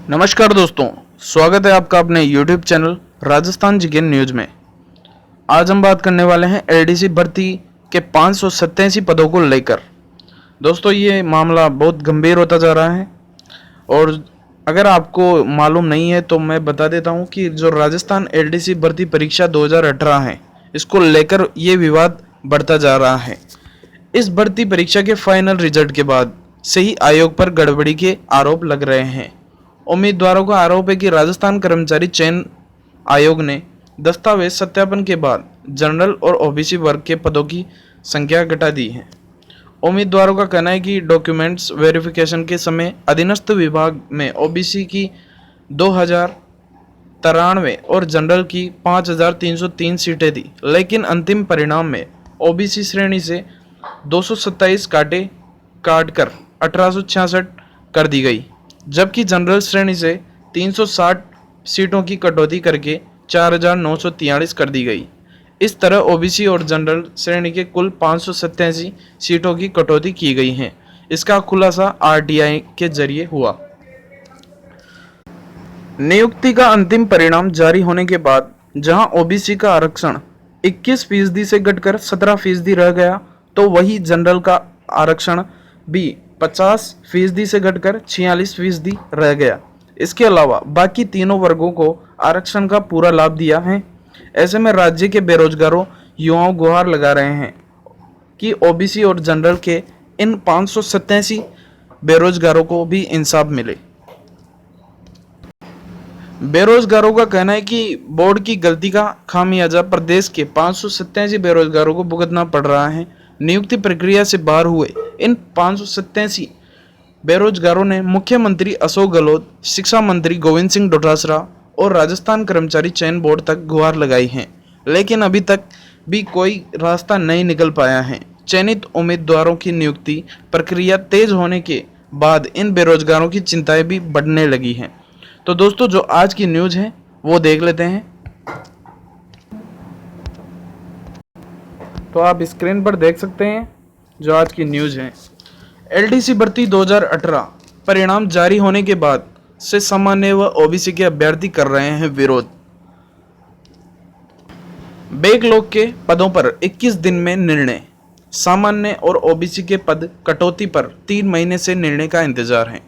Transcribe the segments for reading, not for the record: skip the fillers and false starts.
नमस्कार दोस्तों, स्वागत है आपका अपने YouTube channel Rajasthan GK news में। आज हम बात करने वाले हैं एलडीसी भर्ती के 587 पदों को लेकर। दोस्तों, ये मामला बहुत गंभीर होता जा रहा है और अगर आपको मालूम नहीं है तो मैं बता देता हूं कि जो राजस्थान एलडीसी भर्ती परीक्षा 2018 है, इसको लेकर ये विवाद बढ़ता जा रहा है। इस भर्ती परीक्षा के फाइनल रिजल्ट के बाद से ही आयोग पर गड़बड़ी के आरोप लग रहे हैं। उम्मीदवारों का आरोप है कि राजस्थान कर्मचारी चयन आयोग ने दस्तावेज सत्यापन के बाद जनरल और ओबीसी वर्ग के पदों की संख्या घटा दी है। उम्मीदवारों का कहना है कि डॉक्यूमेंट्स वेरिफिकेशन के समय अधीनस्थ विभाग में ओबीसी की 2093 और जनरल की 5303 सीटें थी, लेकिन अंतिम परिणाम में ओबीसी श्रेणी से 227 काट कर 1866 कर दी गई, जबकि जनरल श्रेणी से 360 सीटों की कटौती करके 4943 कर दी गई। इस तरह ओबीसी और जनरल श्रेणी के कुल 587 सीटों की कटौती की गई है। इसका खुलासा आरटीआई के जरिए हुआ। नियुक्ति का अंतिम परिणाम जारी होने के बाद जहां ओबीसी का आरक्षण 21% से घटकर 17% रह गया, तो वही जनरल का आरक्षण भी 50% से घटकर 46% रह गया। इसके अलावा बाकी तीनों वर्गों को आरक्षण का पूरा लाभ दिया है। ऐसे में राज्य के बेरोजगारों युवाओं गुहार लगा रहे हैं कि ओबीसी और जनरल के इन 587 बेरोजगारों को भी इंसाफ मिले। बेरोजगारों का कहना है कि बोर्ड की गलती का खामियाजा प्रदेश के 587 बेरोजगारों को भुगतना पड़ रहा है। नियुक्ति प्रक्रिया से बाहर हुए इन 587 बेरोजगारों ने मुख्यमंत्री अशोक गहलोत, शिक्षा मंत्री गोविंद सिंह डोटासरा और राजस्थान कर्मचारी चयन बोर्ड तक गुहार लगाई है, लेकिन अभी तक भी कोई रास्ता नहीं निकल पाया है। चयनित उम्मीदवारों की नियुक्ति प्रक्रिया तेज होने के बाद इन बेरोजगारों की चिंताएं भी बढ़ने लगी हैं। तो दोस्तों, जो आज की न्यूज है वो देख लेते हैं। तो आप स्क्रीन पर देख सकते हैं जो आज की न्यूज है। एलडीसी भर्ती 2018 परिणाम जारी होने के बाद से सामान्य व ओबीसी के अभ्यर्थी कर रहे हैं विरोध। बैकलॉग के पदों पर 21 दिन में निर्णय। सामान्य और ओबीसी के पद कटौती पर 3 महीने से निर्णय का इंतजार है।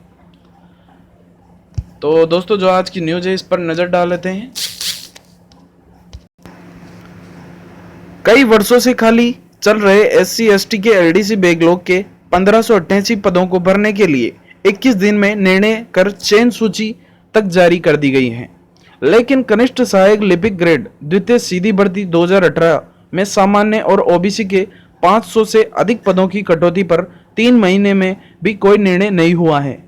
तो दोस्तों, जो आज की न्यूज है इस पर नजर डाल लेते हैं। कई वर्षों से खाली चल रहे एससी एसटी के एलडीसी बैकलॉग के 1588 पदों को भरने के लिए 21 दिन में निर्णय कर चयन सूची तक जारी कर दी गई है, लेकिन कनिष्ठ सहायक लिपिक ग्रेड द्वितीय सीधी भर्ती 2018 में सामान्य और ओबीसी के 500 से अधिक पदों की कटौती पर 3 महीने में भी कोई निर्णय नहीं हुआ है।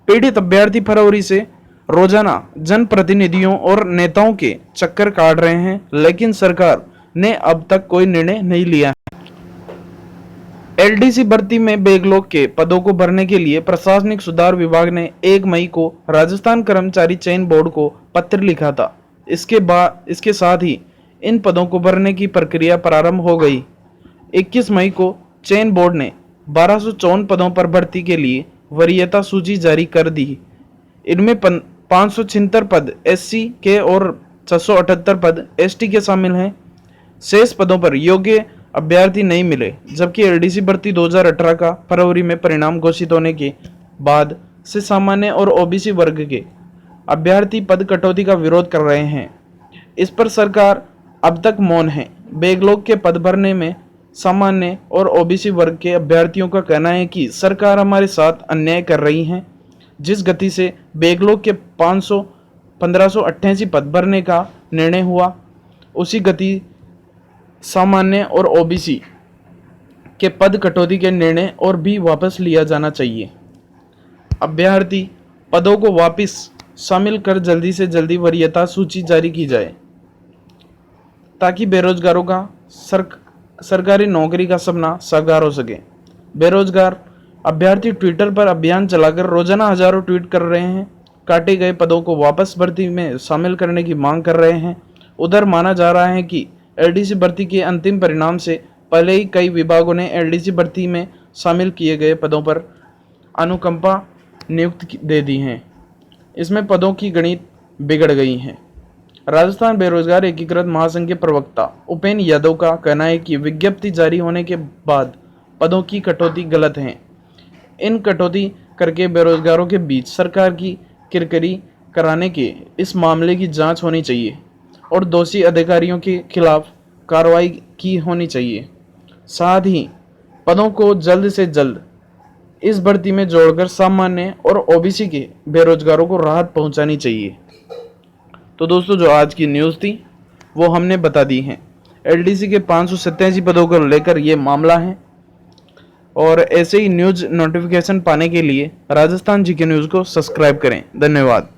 पीड़ित अभ्यर्थी फरवरी से रोजाना जनप्रतिनिधियों और नेताओं के चक्कर काट रहे हैं, लेकिन सरकार ने अब तक कोई निर्णय नहीं लिया। एलडीसी भर्ती में बैकलॉग के पदों को भरने के लिए प्रशासनिक सुधार विभाग ने 1 मई को राजस्थान कर्मचारी चयन बोर्ड को पत्र लिखा था। इसके साथ ही इन पदों को भरने की प्रक्रिया प्रारंभ हो गई। 21 मई को चयन बोर्ड ने 1254 पदों पर भर्ती के लिए वरीयता सूची जारी कर दी। इनमें 576 पद एससी के और 678 पद एसटी के शामिल हैं। शेष पदों पर योग्य अभ्यर्थी नहीं मिले, जबकि एलडीसी भर्ती 2018 का फरवरी में परिणाम घोषित होने के बाद से सामान्य और ओबीसी वर्ग के अभ्यर्थी पद कटौती का विरोध कर रहे हैं। इस पर सरकार अब तक मौन है। बैकलॉग के पद भरने में सामान्य और ओबीसी वर्ग के अभ्यर्थियों का कहना है कि सरकार हमारे साथ अन्याय कर रही है। जिस गति से बैकलॉग के 1588 पद भरने का निर्णय हुआ, उसी गति सामान्य और ओबीसी के पद कटौती के निर्णय और भी वापस लिया जाना चाहिए। अभ्यर्थी पदों को वापस शामिल कर जल्दी से जल्दी वरीयता सूची जारी की जाए, ताकि बेरोजगारों का सरकारी नौकरी का सपना साकार हो सके। बेरोजगार अभ्यर्थी ट्विटर पर अभियान चलाकर रोजाना हजारों ट्वीट कर रहे हैं। काटे गए पदों को वापस भर्ती में शामिल करने की मांग कर रहे हैं। उधर माना जा रहा है कि एलडीसी भर्ती के अंतिम परिणाम से पहले ही कई विभागों ने एलडीसी भर्ती में शामिल किए गए पदों पर अनुकंपा नियुक्त दे दी हैं। इसमें पदों की गणित बिगड़ गई है। राजस्थान बेरोजगार एकीकृत महासंघ के प्रवक्ता उपेंद्र यादव का कहना है कि विज्ञप्ति जारी होने के बाद पदों की कटौती गलत है। इन कटौती करके बेरोजगारों के बीच सरकार की किरकिरी कराने के इस मामले की जांच होनी चाहिए और दोषी अधिकारियों के खिलाफ कार्रवाई की होनी चाहिए। साथ ही पदों को जल्द से जल्द इस भर्ती में जोड़कर सामान्य और ओबीसी के बेरोजगारों को राहत पहुंचानी चाहिए। तो दोस्तों, जो आज की न्यूज़ थी वो हमने बता दी है। एलडीसी के 587 पदों को लेकर ये मामला है। और ऐसे ही न्यूज़ नोटिफिकेशन पाने के लिए राजस्थान जीके न्यूज़ को सब्सक्राइब करें। धन्यवाद।